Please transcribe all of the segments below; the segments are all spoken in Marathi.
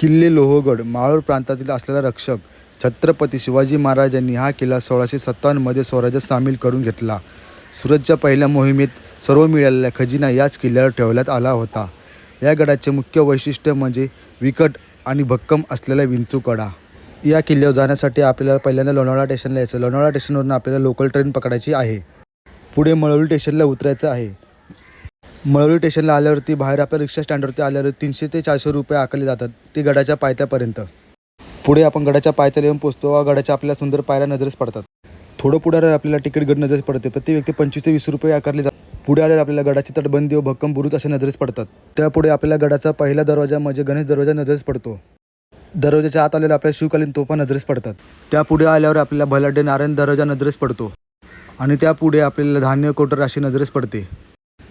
किल्ले लोहगड मावळ प्रांतातील असलेला रक्षक छत्रपती शिवाजी महाराजांनी हा किल्ला 1657मध्ये स्वराज्यात सामील करून घेतला. सुरतच्या पहिल्या मोहिमेत सर्व मिळालेला खजिना याच किल्ल्यावर ठेवण्यात आला होता. या गडाचे मुख्य वैशिष्ट्य म्हणजे विकट आणि भक्कम असलेला विंचूकडा. या किल्ल्यावर जाण्यासाठी आपल्याला पहिल्यांदा लोणावळा स्टेशनला यायचं. लोणावळा स्टेशनवरून आपल्याला लोकल ट्रेन पकडायची आहे. पुढे मळवली स्टेशनला उतरायचं आहे. मळवली स्टेशनला आल्यावरती बाहेर आपल्या रिक्षा स्टँडवरती आल्यावर 300 ते 400 रुपये आकारले जातात ते गडाच्या पायथ्यापर्यंत. पुढे आपण गडाच्या पायथ्याला येऊन पोहोचतो व गडाच्या आपल्या सुंदर पायऱ्या नजरेस पडतात. थोडं पुढे आपल्याला तिकीट गड नजरेस पडते. प्रति व्यक्ती 25 ते 20 रुपये आकारले जातात. पुढे आल्यावर आपल्याला गडाची तटबंदी व भक्कम बुरुज असे नजरेस पडतात. त्यापुढे आपल्याला गडाचा पहिला दरवाजा म्हणजे गणेश दरवाजा नजरेस पडतो. दरवाजाच्या आत आल्यावर आपल्याला शिवकालीन तोफा नजरेस पडतात. त्यापुढे आल्यावर आपल्याला बलाढ्य नारायण दरवाजा नजरेस पडतो आणि त्यापुढे आपल्याला धान्य कोटर अशी नजरेस पडते.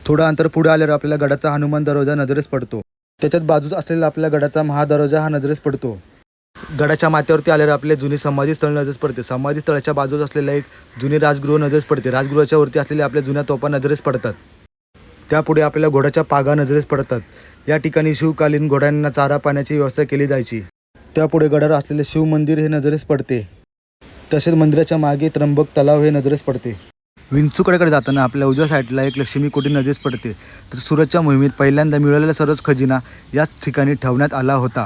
थोडं अंतर पुढे आल्यावर आपल्याला गडाचा हनुमान दरवाजा नजरेस पडतो. त्याच्यात बाजूस असलेला आपल्या गडाचा महादरवाजा हा नजरेस पडतो. गडाच्या माथ्यावरती आल्यावर आपले जुने समाधी स्थळ नजरेस पडते. समाधी स्थळाच्या बाजूस असलेला एक जुने राजगृह नजरेस पडते. राजगृहाच्या वरती असलेल्या आपल्या जुन्या तोफा नजरेस पडतात. त्यापुढे आपल्याला घोड्याच्या पागा नजरेस पडतात. या ठिकाणी शिवकालीन घोड्यांना चारा पाण्याची व्यवस्था केली जायची. त्यापुढे गडावर असलेले शिव मंदिर हे नजरेस पडते. तसेच मंदिराच्या मागे त्र्यंबक तलाव हे नजरेस पडते. विंचूकड्याकडे जाताना आपल्या उजव्या साईडला एक लक्ष्मी कोठी नजरेस पडते. तर सुरतच्या मोहिमेत पहिल्यांदा मिळालेला सर्वच खजिना याच ठिकाणी ठेवण्यात आला होता.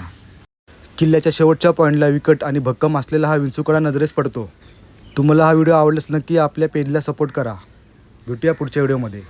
किल्ल्याच्या शेवटच्या पॉईंटला विकट आणि भक्कम असलेला हा विंचूकडा नजरेस पडतो. तुम्हाला हा व्हिडिओ आवडल्यास नक्की आपल्या पेजला सपोर्ट करा. भेटूया पुढच्या व्हिडिओमध्ये.